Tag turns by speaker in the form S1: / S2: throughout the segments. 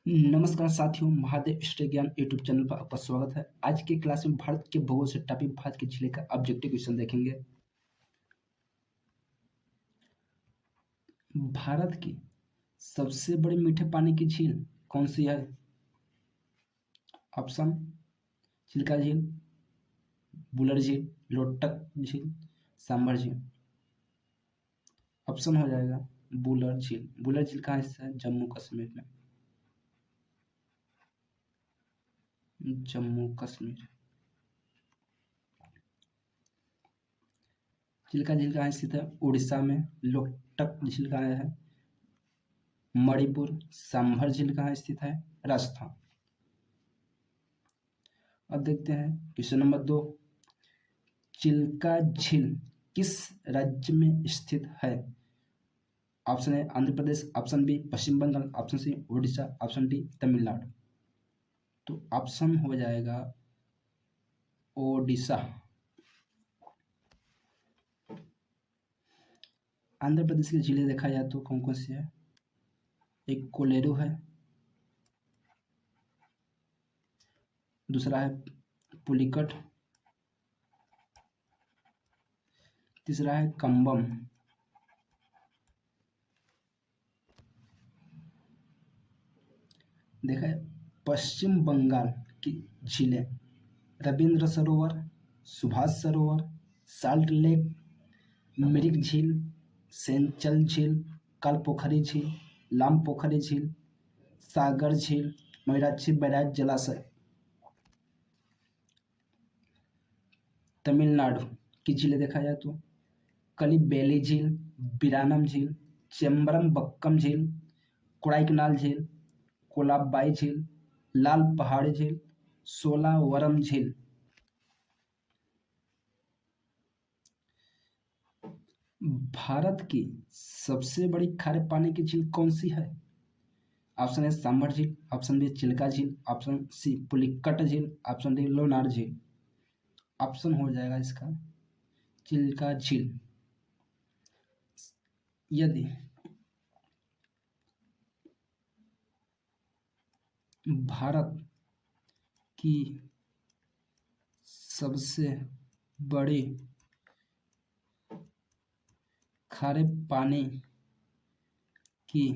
S1: नमस्कार साथियों, महादेव स्टेट ज्ञान यूट्यूब चैनल पर आपका स्वागत है। आज की क्लास में भारत के भूगोल से टॉपिक भारत के जिले का ऑब्जेक्टिव क्वेश्चन देखेंगे। भारत की सबसे बड़ी मीठे पानी की झील कौन सी है? ऑप्शन: चिल्का झील, बुलर झील, लोटक झील, सांभर झील। ऑप्शन हो जाएगा बुलर झील। बुलर झील कहाँ स्थित है? जम्मू कश्मीर में। जम्मू कश्मीर। चिल्का झील कहाँ स्थित है? उड़ीसा में। लोटक झील कहाँ है? मणिपुर। सांभर झील कहाँ स्थित है? राजस्थान। अब देखते हैं क्वेश्चन नंबर 2। चिल्का झील किस राज्य में स्थित है? Option A Andhra Pradesh, option B Paschim Bangal, option C Orissa, option D Tamil Nadu. तो ऑप्शन हो जाएगा ओडिशा। आंध्र प्रदेश की झीलें देखा जाए तो कौन कौन सी है? एक कोलेरू है, दूसरा है पुलिकट, तीसरा है कंबम। देखा है पश्चिम बंगाल की झीलें रविंद्र सरोवर, सुभाष सरोवर, साल्ट लेक, मिरिक झील, सेंचल झील, कालपोखरी झील, लाम पोखरी झील, सागर झील, मयूराक्षी बैराज जलाशय। तमिलनाडु की झीलें देखा जाए तो कलिबेली झील, बिरानम झील, चेम्बरम बक्कम झील, कोडाइकनाल झील, कोलाबाई झील, लाल पहाड़ी झील, सोलावरम झील। भारत की सबसे बड़ी खारे पानी की झील कौन सी है? ऑप्शन ए सांभर झील, ऑप्शन बी चिल्का झील, ऑप्शन सी पुलिकट झील, ऑप्शन डी लोनार झील। ऑप्शन हो जाएगा इसका चिल्का झील। यदि भारत की सबसे बड़ी खारे पानी की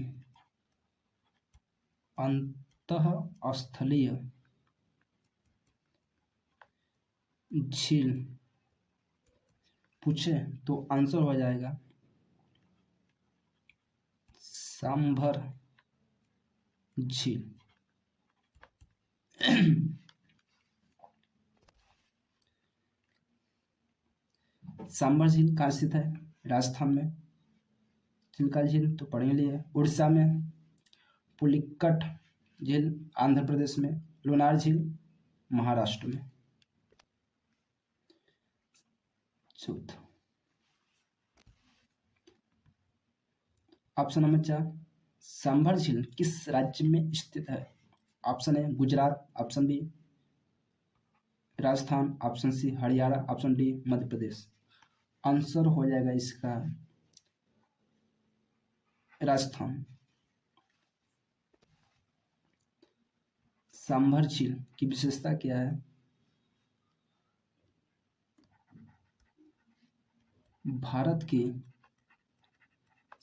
S1: अंतःस्थलीय झील पूछे तो आंसर हो जाएगा सांभर झील। सांभर झील कहाँ स्थित है? राजस्थान में। चिल्का झील तो पढ़ने लिए उड़ीसा में, पुलिकट झील आंध्र प्रदेश में, लोनार झील महाराष्ट्र में। चौथा ऑप्शन नंबर 4, सांभर झील किस राज्य में स्थित है? Option A Gujarat, option B Rajasthan, option C Haryana, option D Madhya Pradesh. Answer हो जाएगा इसका राजस्थान। सांभर झील की विशेषता क्या है? भारत की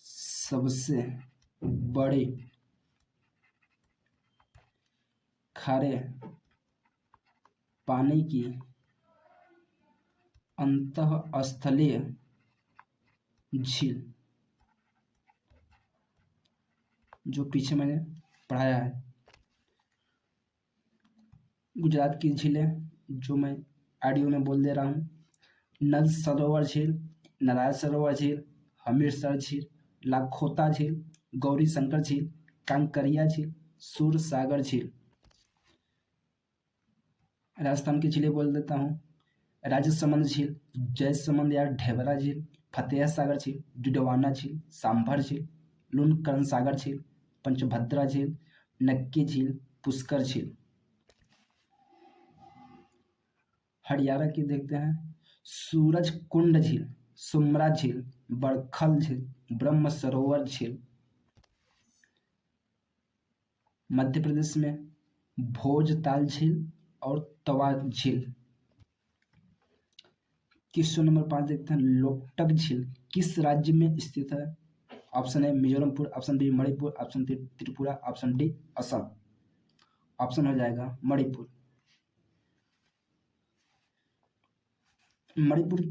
S1: सबसे बड़े खारे पानी की अंतःस्थलीय झील जो पीछे मैंने पढ़ाया है। गुजरात की झीलें जो मैं ऑडियो में बोल दे रहा हूँ: नल सरोवर झील, नारायण सरोवर झील, हमीरसर झील, लाखोता झील, गौरी शंकर झील, कांकरिया झील, सूर सागर झील। राजस्थान की झीलें बोल देता हूँ: राजसमंद झील, जयसमंद या ढेबरा झील, फतेह सागर झील, डिडवाना झील, सांभर झील, लूनकरण सागर झील, पंचभद्रा झील, नक्की झील, पुष्कर झील। हरियाणा की देखते हैं: सूरज कुंड झील, सुमरा झील, बड़खल झील, ब्रह्म सरोवर झील। मध्य प्रदेश में भोजताल झील और तवा झील। क्वेश्चन नंबर 5 देखते हैं, लोकटक झील किस राज्य में स्थित है? ऑप्शन है Mizoram, option B Manipur, option C Tripura, option D Assam. Option हो जाएगा मणिपुर। मणिपुर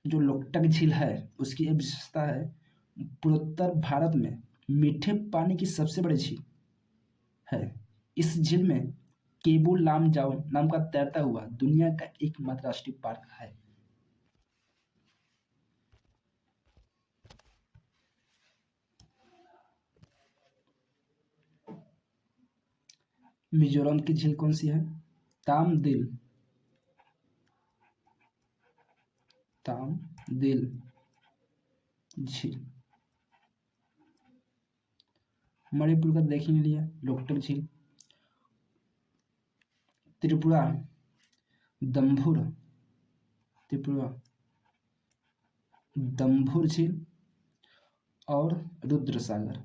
S1: जो लोकटक झील है उसकी एक विशेषता है, पूर्वोत्तर भारत में मीठे पानी की सबसे बड़ी झील है। इस झील में केबू लामजाओ नाम का तैरता हुआ दुनिया का एकमात्र राष्ट्रीय पार्क है। मिजोरम की झील कौन सी है? तामदिल। तामदिल झील। मणिपुर का देख ही लिया, लोकटक झील। त्रिपुरा दम्भुर, त्रिपुरा दम्भुर झील और रुद्रसागर।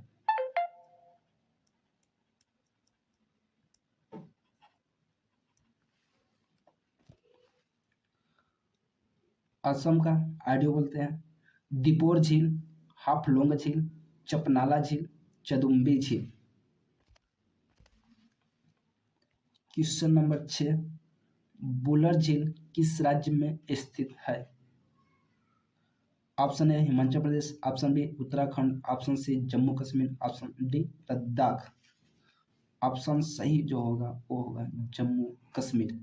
S1: असम का आइडियो बोलते हैं, दीपोर झील, हाफलोंग झील, चपनाला झील, चदुम्बी झील। क्वेश्चन नंबर 6, बुलर झील किस राज्य में स्थित है? Option A Himachal Pradesh, option B Uttarakhand, option C Jammu Kashmir, option D Ladakh. Option सही जो होगा वो होगा जम्मू कश्मीर।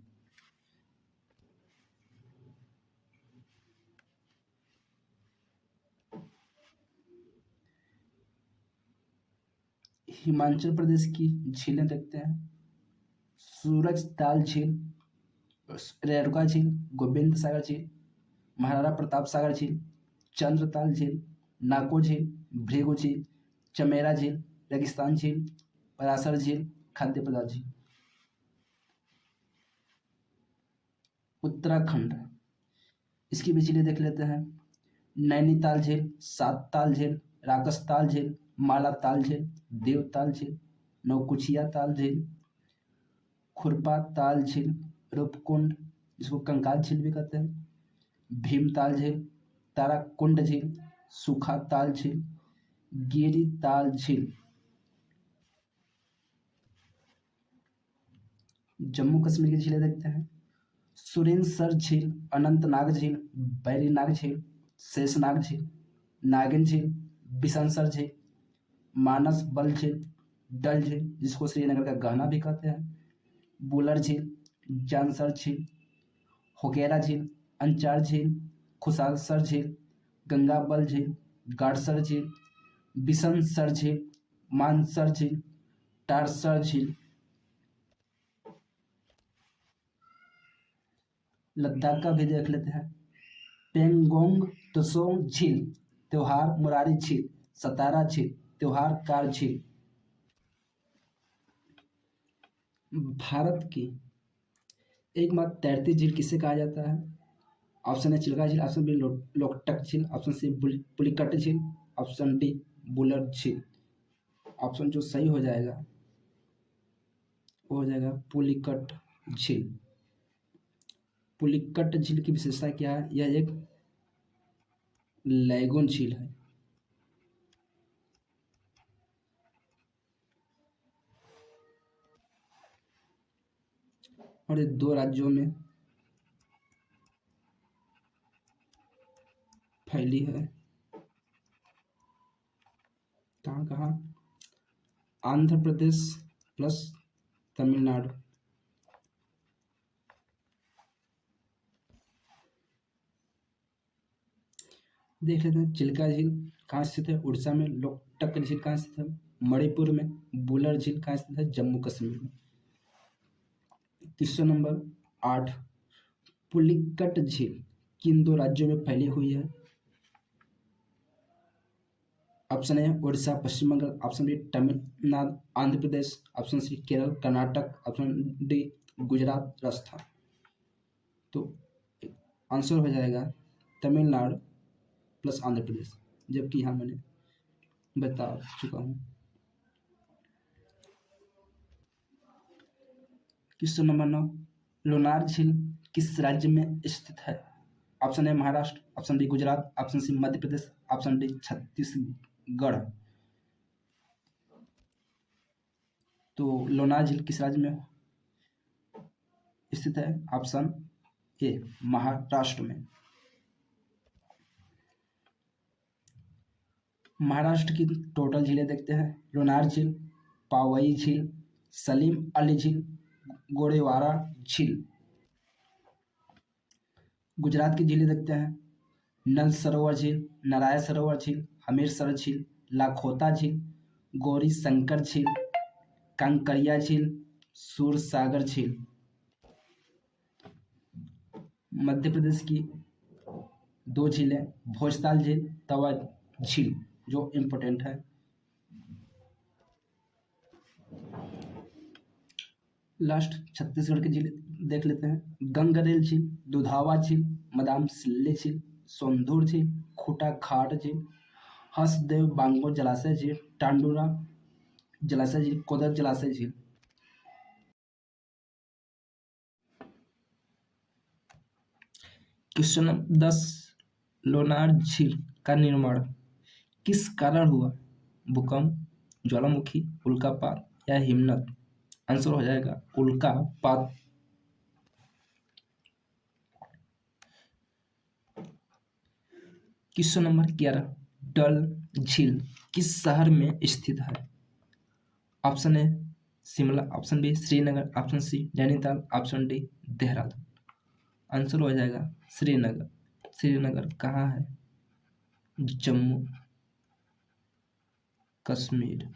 S1: हिमाचल प्रदेश की झीलें देखते हैं, सूरज ताल झील, रेणुका झील, गोविंद सागर झील, महाराणा प्रताप सागर झील, चंद्रताल झील, नाको झील, भृगु झील, चमेरा झील, रेगिस्तान झील, पराशर झील, खाद्य पदार्थ झील। उत्तराखंड, इसकी भी झीलें देख लेते हैं, नैनीताल झील, सातताल झील, राकसताल झील, मालाताल झील, देवताल झील, नौकुचिया ताल झील, खुरपा ताल झील, रूपकुंड जिसको कंकाल झील भी कहते हैं, भीमताल झील, ताराकुंड झील, सूखा ताल झील, गिरी ताल झील। जम्मू कश्मीर की झीलें देखते हैं, सुरेंसर झील, अनंतनाग झील, बैरीनाग झील, शेषनाग झील, नागिन झील, बिशनसर झील, मानस बल झील, डल झील जिसको श्रीनगर का गहना भी कहते हैं, बुलर झील, जानसर झील, होकेरा झील, अंचार झील, खुशालसर झील, गंगाबल झील, गाड़सर झील, बिशनसर झील, मानसर झील, टारसर झील। लद्दाख का भी देख लेते हैं, पेंगोंग त्सोंग झील, त्योहार मुरारी झील, सतारा झील, त्योहार कार झील। भारत की एकमात्र तैरती झील किसे कहा जाता है? ऑप्शन ए चिल्का झील, ऑप्शन बी लोकटक झील, ऑप्शन सी पुलिकट झील, ऑप्शन डी बुलर झील। ऑप्शन जो सही हो जाएगा वो हो जाएगा पुलिकट झील। पुलिकट झील की विशेषता क्या है? यह एक लैगून झील है। और ये 2 राज्यों में फैली है। कहाँ कहाँ? आंध्र प्रदेश प्लस तमिलनाडु। देख लेते हैं, चिल्का झील कहाँ स्थित है? उड़ीसा में। लोकटक झील कहाँ स्थित है? मणिपुर में। बुलर झील कहाँ स्थित है? जम्मू कश्मीर में। क्वेश्चन नंबर 8, पुलिकट झील किन 2 राज्यों में फैली हुई है? Option A Orissa Paschim Bangal, option B Tamil Nadu Andhra Pradesh, option C Kerala Karnataka, option D Gujarat Rajasthan. तो आंसर हो जाएगा तमिलनाडु प्लस आंध्र प्रदेश, जबकि यहाँ मैंने बता चुका हूँ। क्वेश्चन नंबर 9, लोनार झील किस राज्य में स्थित है? Option A Maharashtra, option B Gujarat, option C Madhya Pradesh, option D Chhattisgarh. तो लोनार झील किस राज्य में स्थित है? ऑप्शन ए महाराष्ट्र में। महाराष्ट्र की टोटल झीलें देखते हैं। लोनार झील, पावई झील, सलीम अली झील, गोरेवाड़ा झील। गुजरात की झीलें देखते हैं। नल सरोवर झील, नारायण सरोवर झील, हमीरसर झील, लाखोता झील, गौरी शंकर झील, कांकरिया झील, सूरसागर झील। मध्य प्रदेश की 2 झीलें, भोजताल झील, तवा झील, जो इम्पोर्टेंट है। लास्ट छत्तीसगढ़ की झील देख लेते हैं। गंगरेल झील, दुधावा झील, मदाम सिल्ले झील, सोंदूर झील, खूटा खाट झील, हसदेव बांगो जलाशय झील, टांडूरा जलाशय झील, कोदर जलाशय झील। क्वेश्चन नंबर 10, लोनार झील का निर्माण किस कारण हुआ? भूकंप, ज्वालामुखी, उल्कापात या हिमनद? आंसर हो जाएगा उल्कापात। क्वेश्चन नंबर 11, डल झील किस शहर में स्थित है? Option A Shimla, option B Srinagar, option C Nainital, option D Dehradun. Answer हो जाएगा श्रीनगर। श्रीनगर कहाँ है? जम्मू कश्मीर।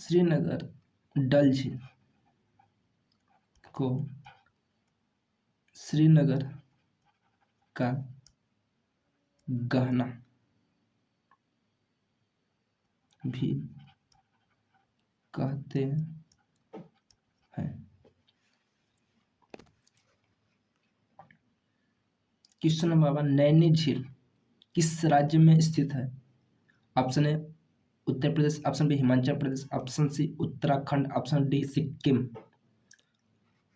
S1: श्रीनगर डल झील को श्रीनगर का गहना भी कहते हैं। क्वेश्चन नंबर 1, नैनी झील किस राज्य में स्थित है? Option A Uttar Pradesh, option B Himachal Pradesh, option C Uttarakhand, option D Sikkim.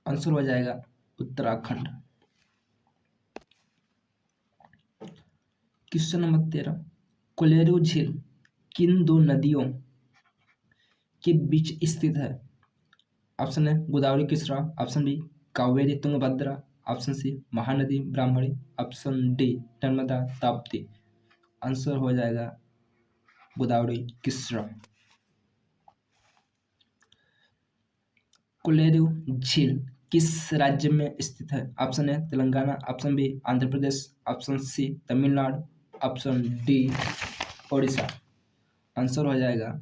S1: Answer हो जाएगा उत्तराखंड। क्वेश्चन नंबर 13, कोलेरू झील किन 2 नदियों के बीच स्थित है? ऑप्शन है Godavari Krishna, option B Kaveri Tungabhadra, option C Mahanadi Brahmani, option D Narmada Tapti. Answer हो जाएगा गोदावरी कृष्णा। कोलेरू झील किस राज्य में स्थित है? ऑप्शन है Telangana, option B Andhra Pradesh, option C Tamil Nadu, option D Odisha. Answer हो जाएगा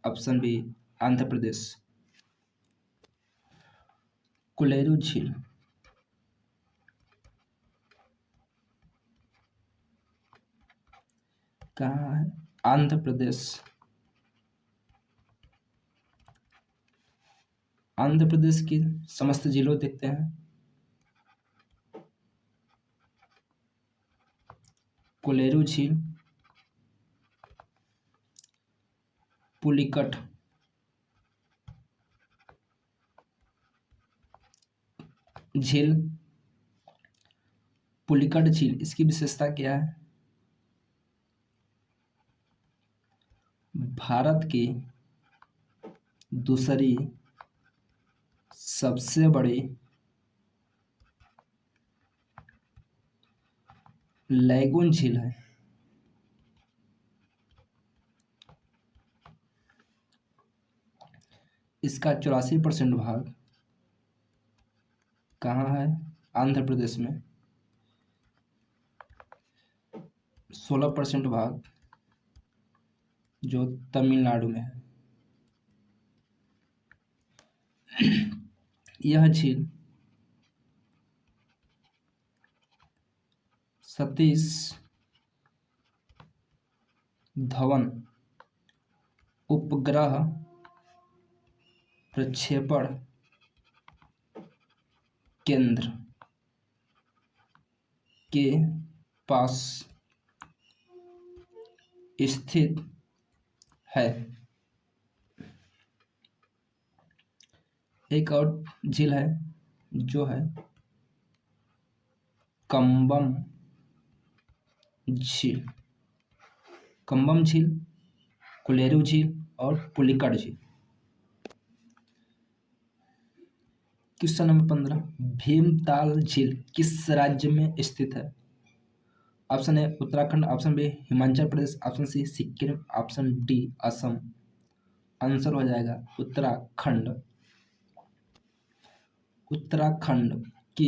S1: ऑप्शन बी आंध्र प्रदेश। कोलेरू झील कहाँ है? आंध्र प्रदेश। आंध्र प्रदेश की समस्त जिलों देखते हैं। कोलेरू झील, पुलिकट, झील, पुलिकट झील, इसकी विशेषता क्या है? भारत की दूसरी सबसे बड़ी लैगून झील है। इसका 84% भाग कहाँ है? आंध्र प्रदेश में। 16% भाग जो तमिलनाडु में है। यह झील सतीश धवन उपग्रह प्रक्षेपण केंद्र के पास स्थित है। एक और झील है जो है कंबम झील। कंबम झील, कोलेरू झील और पुलिकट झील। क्वेश्चन नंबर 15, भीमताल झील किस राज्य में स्थित है? Option A Uttarakhand, option B Himachal Pradesh, option C Sikkim, option D Assam. Answer हो जाएगा उत्तराखंड। उत्तराखंड की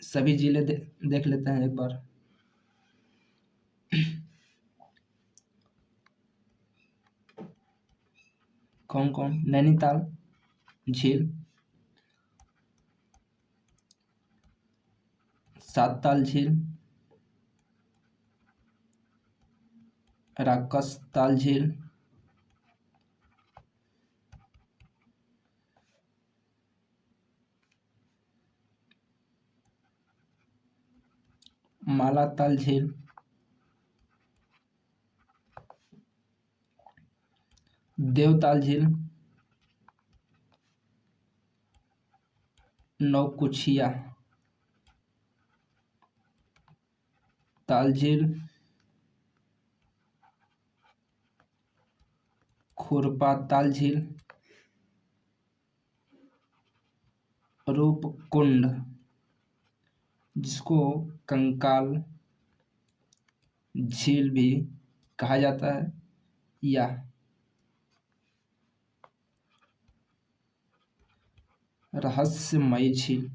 S1: सभी जिले देख लेते हैं एक बार। कौन कौन? नैनीताल झील, सातताल झील, राकसताल झील, मालाताल झील, देवताल झील, नौकुचिया ताल झील, खुरपा ताल झील, रूपकुंड जिसको कंकाल झील भी कहा जाता है, या रहस्यमयी झील।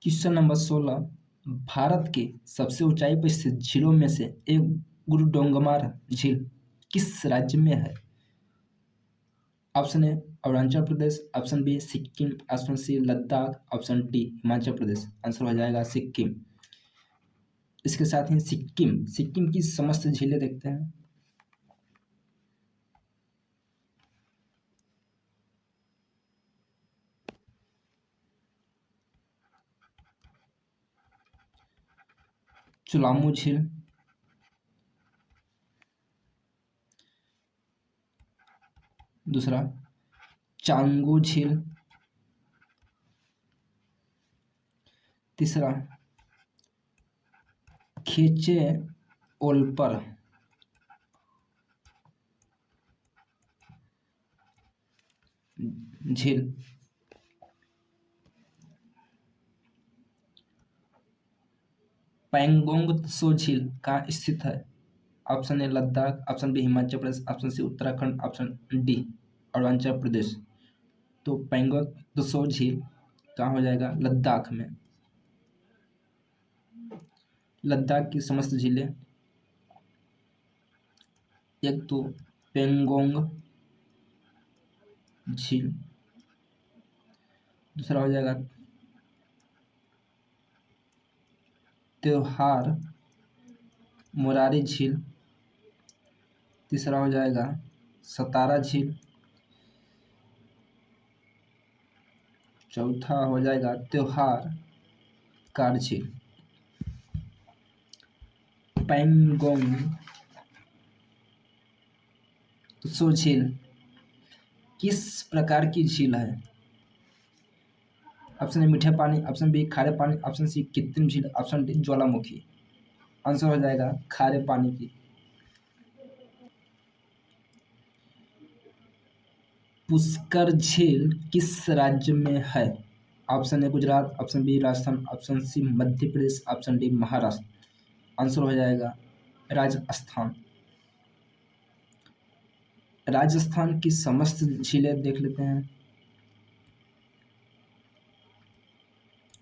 S1: क्वेश्चन नंबर 16, भारत के सबसे ऊंचाई पर स्थित झीलों में से एक गुरुडोंगमार झील किस राज्य में है? Option A Arunachal Pradesh, option B Sikkim, option C Ladakh, option D Himachal Pradesh. Answer हो जाएगा सिक्किम। इसके साथ ही सिक्किम की समस्त झीलें देखते हैं। चुलामू झील, दूसरा चांगू झील, तीसरा खेचे ओलपर झील, पैंगोंग त्सो झील कहाँ स्थित है? Option A Ladakh, option B Himachal Pradesh, option C Uttarakhand, option D Arunachal Pradesh. तो पैंगोंग त्सो झील कहाँ हो जाएगा? लद्दाख में। लद्दाख की समस्त झीलें, एक तो पेंगोंग झील, दूसरा हो जाएगा त्योहार मुरारी झील, तीसरा हो जाएगा सतारा झील, चौथा हो जाएगा त्योहार कार झील। पैंगोंग त्सो झील किस प्रकार की झील है? ऑप्शन ए मीठे पानी, ऑप्शन बी खारे पानी, ऑप्शन सी कृत्रिम झील, ऑप्शन डी ज्वालामुखी। आंसर हो जाएगा खारे पानी की। पुष्कर झील किस राज्य में है? Option A Gujarat, option B Rajasthan, option C Madhya Pradesh, option D Maharashtra. Answer हो जाएगा राजस्थान। राजस्थान की समस्त झीलें देख लेते हैं।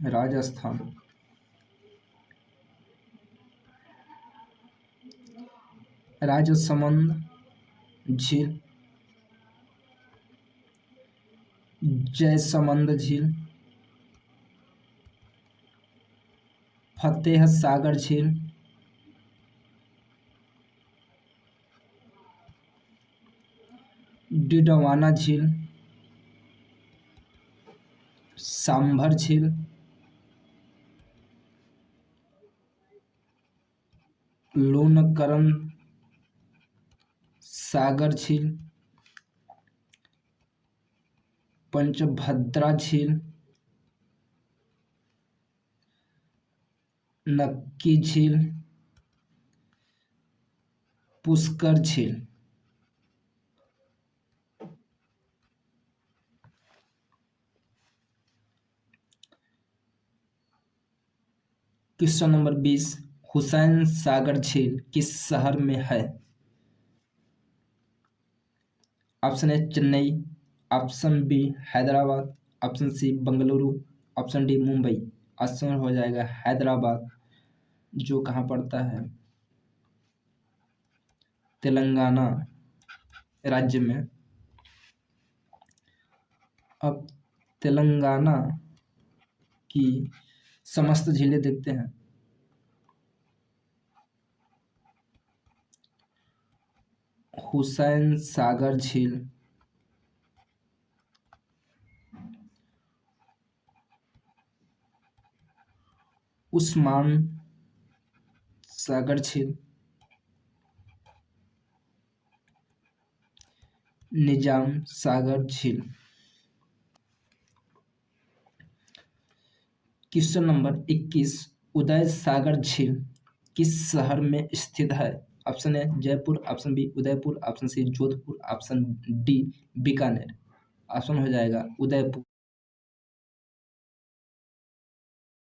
S1: राजस्थान, राजसमंद झील, जयसमंद झील, फतेह सागर झील, डिडवाना झील, सांभर झील, लूनकरण सागर झील, पंचभद्रा झील, नक्की झील, पुष्कर झील। क्वेश्चन नंबर 20, हुसैन सागर झील किस शहर में है? Option A Chennai, option B Hyderabad, option C Bengaluru, option D Mumbai. Answer हो जाएगा हैदराबाद, जो कहाँ पड़ता है? तेलंगाना राज्य में। अब तेलंगाना की समस्त झीलें देखते हैं। हुसैन सागर झील, उस्मान सागर झील, निजाम सागर झील। क्वेश्चन नंबर 21, उदय सागर झील किस शहर में स्थित है? Option A Jaipur, option B Udaipur, option C Jodhpur, option D Bikaner. Option हो जाएगा उदयपुर।